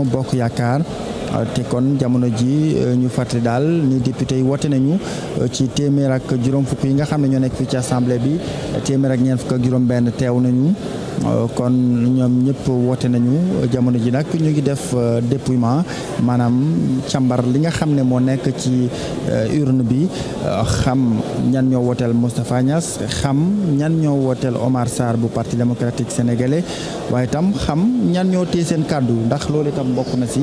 Benno Bokk Yaakaar te kon jamono ji ñu fàttali daal ni député yi wote nañu ci téeméer ak juróom fukk yi nga xam ne ñoo nekk fii ci assemblée bi téeméer ak ñeent fukk ak juróom benn teew nañu kon ñoom ñëpp woote nañu jamono ji nag ñu ngi def dépouillement maanaam càmbar li nga xam ne moo nekk ci urne bi xam ñan ñoo wooteel Moustapha Niasse xam ñan ñoo wooteel Omar Sarr bu parti démocratique sénégalais waaye itam xam ñan ñoo téye seen kàddu ndax loolu itam bokk na si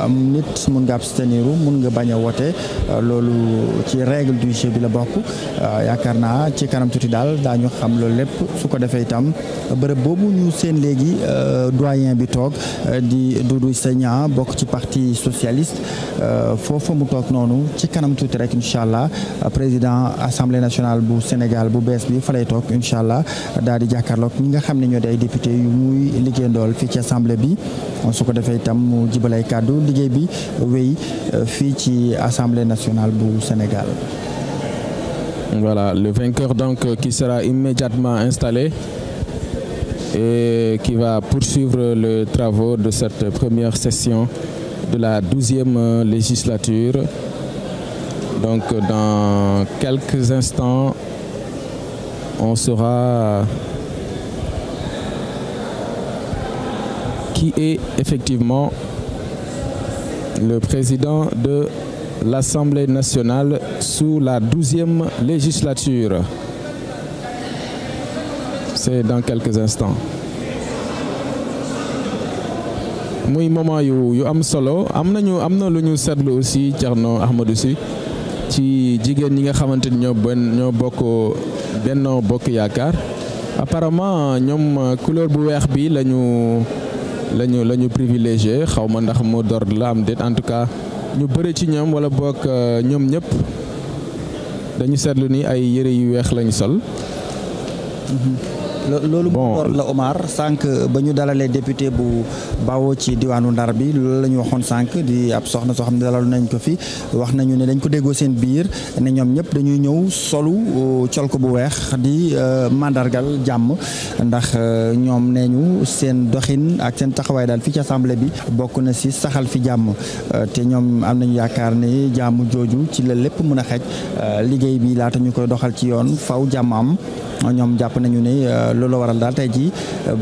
nit mun nga abstenir mun nga bañ a woote loolu ci règle du jeu bi la bokk yaakaar naa ci kanam tuuti daal daañu xam loolu lépp su ko defee itam bërëb boobu ñu seen léegi doyen bi toog di Doudou Sagna bokk ci parti socialiste foofa mu toog noonu ci kanam tuuti rek incha allah président assemblée nationale bu Sénégal bu bees bi fa lay toog incha allah daal di jàkkaarloog ñi nga xam ne ñoo di ay député yu muy liggéeyandool fii ci assemblée bi su ko defee itam mu jibalay kàddu liggéey bi wéy fii ci assemblée nationale bu Sénégal. Voilà, le vainqueur donc qui sera immédiatement installé et qui va poursuivre les travaux de cette première session de la 12e législature. Donc dans quelques instants, on saura qui est effectivement le président de l'Assemblée nationale sous la 12e législature. C'est dans quelques instants. muy moment yu am solo am na lu ñu seetlu aussi Thierno Ahmadou Sy ci jigéen ñi nga xamante ni ñoo bokk Benno Bokk Yaakaar apparemment ñoom couleur bu weex bi lañu privilégié xaw ma ndax mot d'ordre la am déet en tout cas ñu bëri ci ñoom wala bokk ñoom ñëpp dañu seetlu ni ay yëre yu weex lañu sol. loolu bon la Omar sànq ba ñu dalalee député bu bawoo ci diwaanu Ndar bi loolu la ñu waxoon sànq di ab soxna soo xam ne dalalu nañ ko fi wax nañu ne dañ ko déggoo seen biir ne ñoom ñëpp dañuy ñëw solu col ko bu weex di mandargal jàmm ndax ñoom nee ñu seen doxin ak seen taxawaay daal fii ci assemblée bi bokk na si saxal fi jàmm te ñoom am nañu yaakaar ne jàmm jooju ci la lépp mën a xej liggéey bi laata ñu koy doxal ci yoon faw jàmm am ñoom jàpp nañu ne loolu waral daal tey jii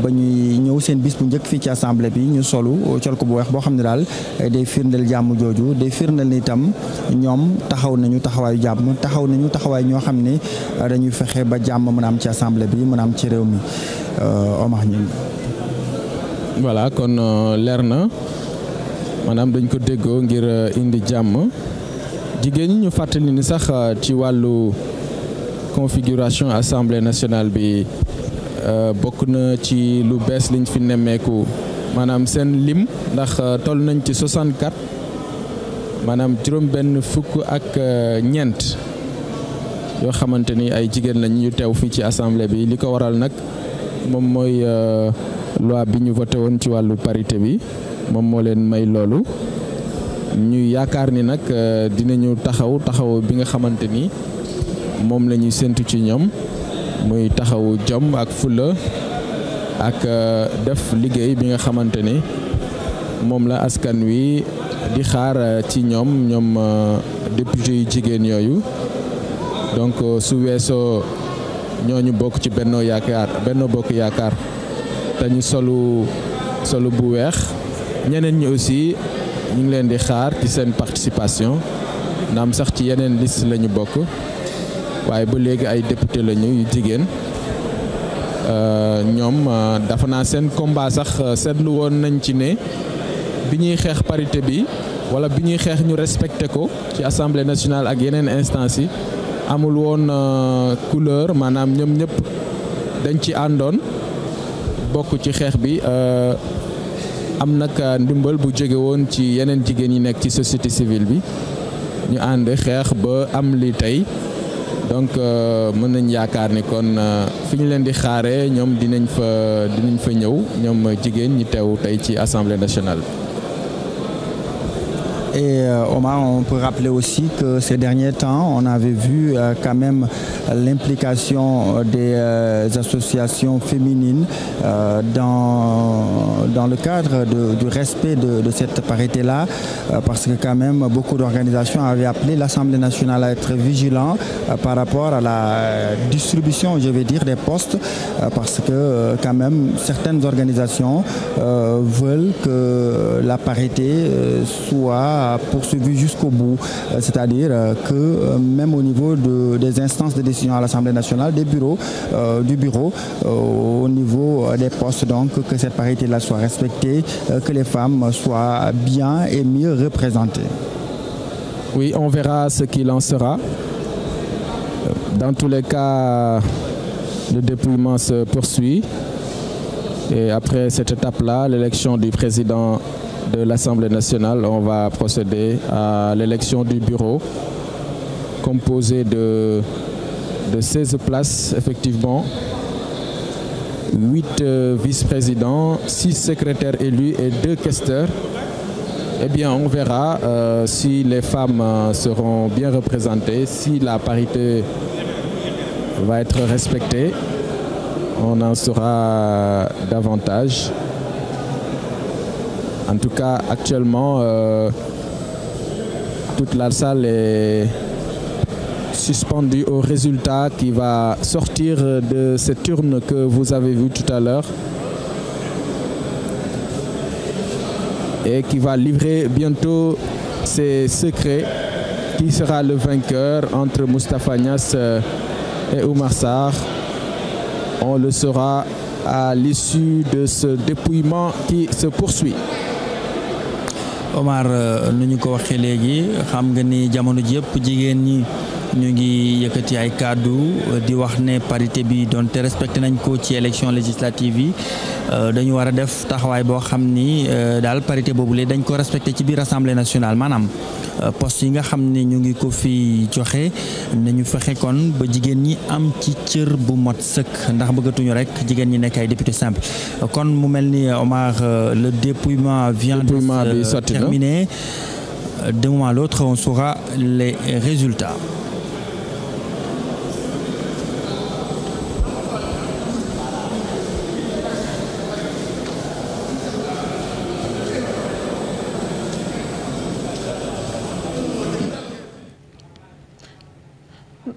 ba ñuy ñëw seen bis bu njëkk fii ci assemblée bi ñu solu col ko bu weex boo xam ne daal day firndeel jàmm jooju day firndeel ni itam ñoom taxaw nañu taxawaayu jàmm taxaw nañu taxawaay ñoo xam ne dañuy fexe ba jàmm mën a am ci assemblée bi mën a am ci réew mi Omar ñu. voilà kon leer na maanaam dañ ko déggoo ngir indi jàmm jigéen ñi ñu fàttali ni sax ci wàllu configuration assemblée nationale bi bokk na ci lu bees liñ fi nemmeeku maanaam seen lim ndax toll nañ ci 64 maanaam juróom-benn fukk ak ñeent yoo xamante ni ay jigéen lañ ñu teew fii ci assemblée bi li ko waral nag moom mooy loi bi ñu voté woon ci wàllu parité bi moom moo leen may loolu ñu yaakaar ni nag dinañu taxaw bi nga xamante ni moom la ñuy séntu ci ñoom muy taxawu jom ak fulla ak def liggéey bi nga xamante ni moom la askan wi di xaar ci ñoom député yu jigéen yooyu donc su weesoo ñooñu bokk ci Benno Bokk Yaakaar te ñu solu bu weex ñeneen ñi aussi ñu ngi leen di xaar ci seen participation naam sax ci yeneen liste la ñu bokk waaye ba léegi ay député lañu yu jigéen ñoom dafa naa seen combat sax seetlu woon nañ ci ne bi ñuy xeex parité bi wala bi ñuy xeex ñu respecté ko ci assemblée nationale ak yeneen instances yi amul woon couleur maanaam ñoom ñëpp dañ ci àndoon bokk ci xeex bi am nag ndimbal bu jóge woon ci yeneen jigéen yi nekk ci société civile bi ñu ànd xeex ba am li tey donc mën nañ yaakaar ni kon fi ñu leen di xaaree ñoom dinañ fa ñëw ñoom jigéen ñi teew tey ci assemblée nationale. Et Omar, on peut rappeler aussi que ces derniers temps, on avait vu quand même l'implication des associations féminines dans le cadre du respect de cette parité-là, parce que quand même beaucoup d'organisations avaient appelé l'Assemblée nationale à être vigilant par rapport à la distribution, je vais dire, des postes, parce que quand même certaines organisations veulent que la parité soit poursuivie jusqu'au bout, c'est-à-dire que même au niveau des instances de décision à l'Assemblée nationale, des bureaux, du bureau, au niveau des postes, donc que cette parité-là soit respectée, que les femmes soient bien et mieux représentées. Oui, on verra ce qu'il en sera. Dans tous les cas, le dépouillement se poursuit. Et après cette étape-là, l'élection du président de l'Assemblée nationale, on va procéder à l'élection du bureau, composé de 16 places, effectivement, 8 vice-présidents, 6 secrétaires élus et 2 questeurs. Eh bien, on verra si les femmes seront bien représentées, si la parité va être respectée. On en saura davantage. En tout cas, actuellement, toute la salle est suspendue au résultat qui va sortir de cette urne que vous avez vue tout à l'heure et qui va livrer bientôt ses secrets. Qui sera le vainqueur entre Moustapha Niasse et Oumar Sarr? On le saura à l'issue de ce dépouillement qui se poursuit. Omar, nu ñu ko waxee léegi xam nga ni jamono ji yëpp jigéen ñi ñu ngi yëkkati ay kàddu di wax ne parité bi donte respecté nañ ko ci élection législative yi dañu war a def taxawaay boo xam ni daal parité boobule dañ ko respecté ci biir assemblée nationale maanaam poste yi nga xam ne ñu ngi ko fi joxe nañu fexe kon ba jigéen ñi am ci cër bu mot sëkk ndax bëggatuñu rek jigéen ñi nekk ay député simple kon mu mel ni Omar le dépouillement vient de se terminer. D'un moment à l'autre on saura les résultats.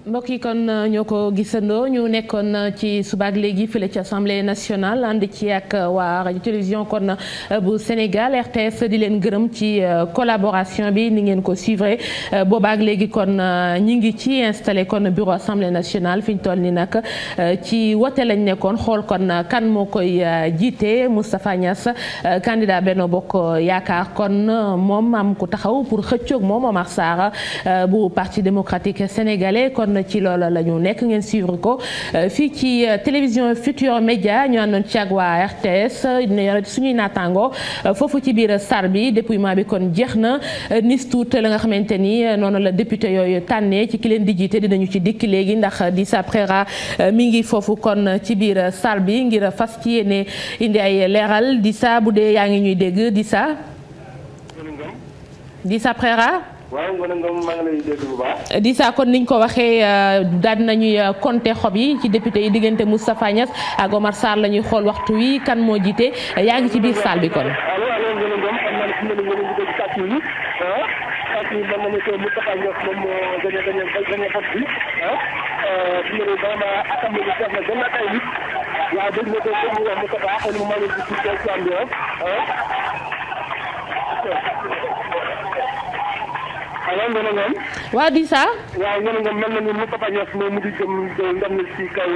mbokk yi kon ñoo ko gisandoo ñu nekkoon ci subaak léegi fële ci assemblée nationale ànd ci ak waa rajo télévision kon bu Sénégal RTS di leen gërëm ci collaboration bi ni ngeen ko suivre boobaak léegi kon ñi ngi ci installé kon bureau assemblée nationale fi ñu toll ni nag ci wote lañ nekkoon xool kon kan moo koy jiite Moustapha Niasse candidat Benno Bokk Yaakaar kon moom am ku taxaw pour xëccoog moom Oumar Sarr bu parti démocratique sénégalais kon ci loolu la ñu nekk ngeen suivre ko fii ci télévision Futurs Médias ñu àndoon ci ak waa RTS suñuy naataango foofu ci biir SAR bi dépouillement bi kon jeex na nis tuut la nga xamante ni noonu la député yooyu tànnee ci ki leen di jiite dinañu ci dikk léegi ndax Dissa Préra mi ngi foofu kon ci biir SAR bi ngir fas ci yéene indi ay leeral Dissa bu dee yaa ngi ñuy dégg Dissa Préra. waaw Ngoné Ngom maa ngi lay dégg bu baax. Dissa kon niñ ko waxee daal nañuy compter xob yi ci député yi diggante Moustapha Niasse ak Oumar Sarr la ñuy xool waxtu wi kan moo jiite yaa ngi ci biir salle bi kon. allo Ngoné Ngom xam naa ne fi mu ne nii ñu ngi dégg kàddu yi kàddu yi mën nañu ko Moustapha Niasse moom moo gagné vote bi fi mu ne nii vraiment assemblée bi fees na gën a ay nit waaw dégg nga ko comme mu wax Moustapha xëy na mu mën a gis ci ambiance alors Ngoné Ngom. waaw Dissa. waaw Ngoné Ngom mel na ni Moustapha Niasse moo mujj jëm ndam na ci kaw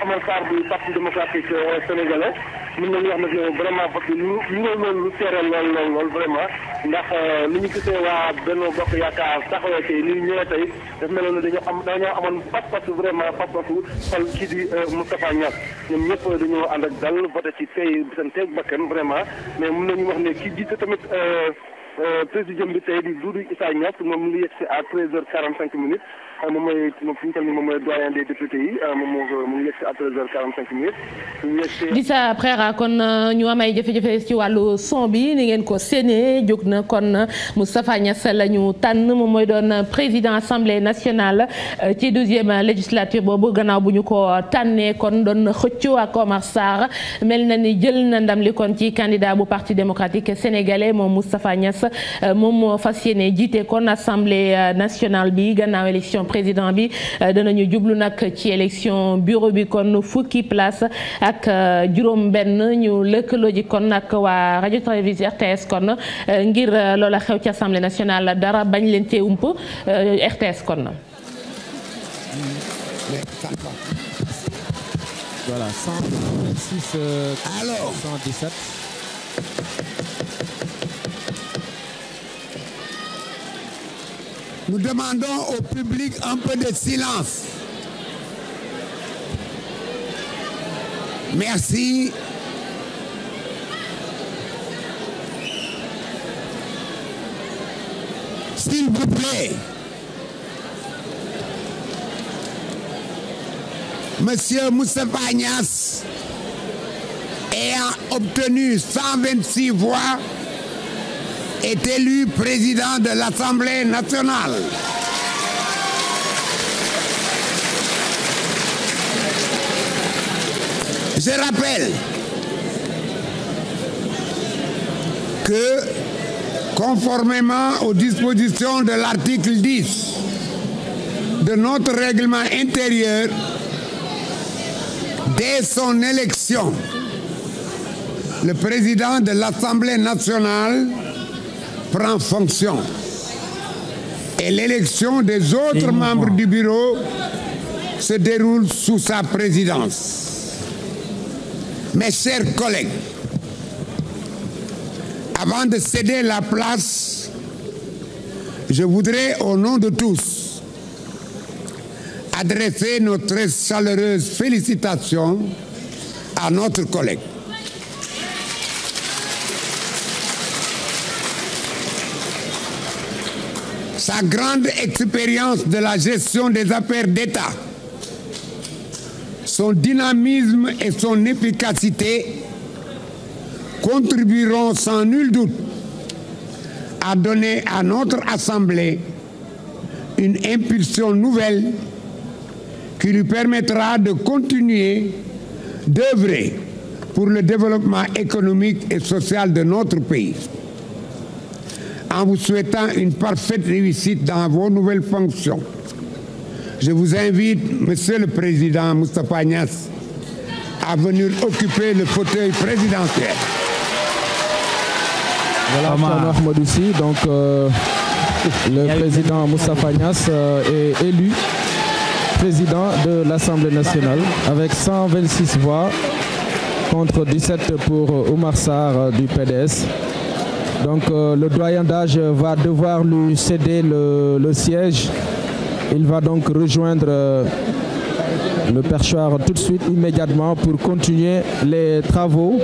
Oumar Sarr bu parti démocratique sénégalais mën nañu wax nag vraiment vote bi lu loolu lu seere lool vraiment ndax li ñu gisee waa Benno Bokk Yaakaar taxawee tey ni ñëwee tey daf mel ne dañoo amoon pas-pas vraiment pas-pasu xol kii di Moustapha Niasse ñoom ñëpp dañoo ànd ak dal voté ci tey seen teeg bakkan vraiment mais mën nañu wax ne kii jiite tamit président bi tey di Doudou Issa Niasse moom mu ngi yegg si à 13h45 moom mooy fi ñu toll nii moom mooy doyen des députés yi moom mu ngi yegg si à 13h45. Dissa Préra kon ñu am ay jafe-jafe ci wàllu son bi ni ngeen ko séenee jóg na kon Moustapha Niasse la ñu tànn moom mooy doon président assemblée nationale ci 12e législature boobu gannaaw bu ñu ko tànnee kon doon xëccoo ak Omar Sarr mel na ni jël na ndam li kon ci candidat bu parti démocratique sénégalais moom Moustapha Niasse moom moo fas yéene jiite kon assemblée nationale bi gannaaw élection président bi danañu jublu nag ci élection bureau bi kon fukki place ak juróom benn ñu lëkkaloo ji kon nag waa radio télévision RTS kon ngir loola xew ci assemblée nationale dara bañ leen cee ump RTS kon na voilà 106 117. Nous demandons au public un peu de silence. Merci. S'il vous plaît. Monsieur Moustapha Niasse, ayant obtenu 126 voix, est élu président de l'Assemblée nationale. Je rappelle que, conformément aux dispositions de l'article 10 de notre règlement intérieur, dès son élection, le président de l'Assemblée nationale prend fonction et l'élection des autres membres du bureau se déroule sous sa présidence. Mes chers collègues, avant de céder la place, je voudrais, au nom de tous, adresser nos très chaleureuses félicitations à notre collègue. Sa grande expérience de la gestion des affaires d'État, son dynamisme et son efficacité contribueront sans nul doute à donner à notre Assemblée une impulsion nouvelle qui lui permettra de continuer d'œuvrer pour le développement économique et social de notre pays. En vous souhaitant une parfaite réussite dans vos nouvelles fonctions, je vous invite, Monsieur le Président Moustapha Niasse, à venir occuper le fauteuil présidentiel. Voilà, Ahmadou Sy, donc le président Moustapha Niasse est élu président de l'Assemblée nationale avec 126 voix contre 17 pour Oumar Sarr du PDS. Donc le doyen d'âge va devoir lui céder le siège. Il va donc rejoindre le perchoir tout de suite, immédiatement, pour continuer les travaux.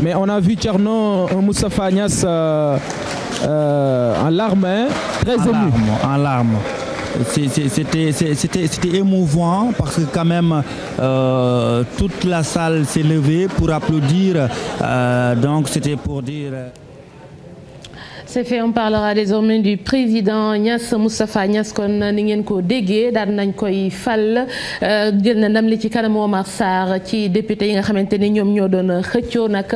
Mais on a vu Thierno Moustapha Niasse en larmes, très ému. En larmes. C'était émouvant parce que quand même toute la salle s'est levée pour applaudir. Donc c'était pour dire... C'est fait, on parlera désormais du président Niasse Moustapha Niasse kon ni ngeen ko déggee daan nañ koy fal jël na ndam li ci kanamu Omar Sarr ci député yi nga xamante ni ñoom ñoo doon xëccoo nag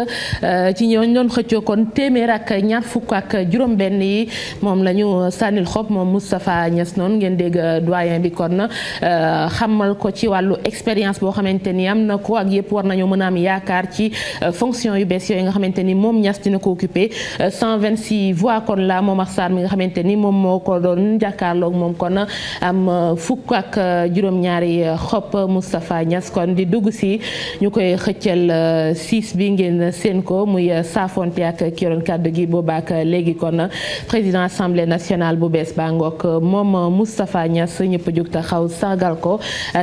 ci ñooñ doon xëccoo kon téeméer ak ñaar fukk ak juróom-benn yi moom la ñu sànnil xob moom Moustapha Niasse noonu ngeen dégg doyen bi kon xamal ko ci wàllu expérience boo xamante ni am na ko ak yëpp war nañoo mën a am yaakaar ci fonction yu bees yooyu nga xamante ni moom Niasse dina ko occupé 126 voix kon la moom ak Sarr mi nga xamante ni moom moo ko doon jàkkaarloog moom kon am fukk ak juróom-ñaari xob Moustapha Niasse kon di dugg si ñu koy xëccal 6 bi ngeen seen ko muy saafonte ak ki yoroon kàddu gi boobaak léegi kon président assemblée nationale bu bees baa ngoog moom Moustapha Niasse ñëpp jóg taxaw sargal ko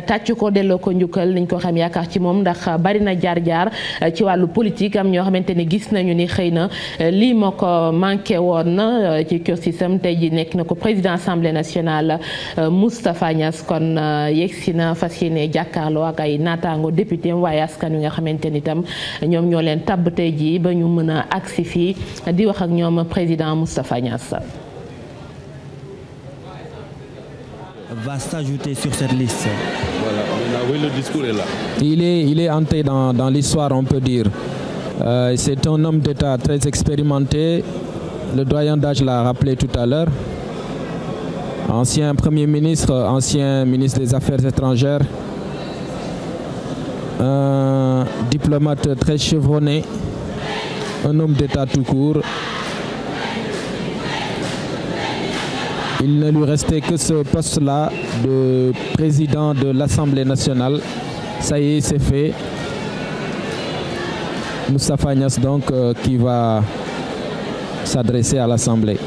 tàcc ko delloo ko njukkal niñ ko xam yaakaar ci moom ndax bari na jaar-jaar ci wàllu politique am ñoo xamante ni gis nañu ni xëy na lii moo ko manqué woon na ci cursusam tey ji nekk na ko président assemblée nationale Moustapha Niasse kon yegsi na fas yéene jàkkaarloo ak ay naataango député waaye askan wi nga xamante ni tam ñoom ñoo leen tabb tey ji ba ñu mën a agsi fii di wax ak ñoom président Moustapha Niasse. Va s'ajouter sur cette liste. Voilà, oui, le discours est là. Il est entré dans l'histoire, on peut dire. C'est un homme d'État très expérimenté. Le doyen d'âge l'a rappelé tout à l'heure. Ancien Premier ministre, ancien ministre des Affaires étrangères. Un diplomate très chevronné. Un homme d'État tout court. Il ne lui restait que ce poste-là de président de l'Assemblée nationale. Ça y est, c'est fait. Moustapha Niasse donc qui va s'adresser à l'Assemblée.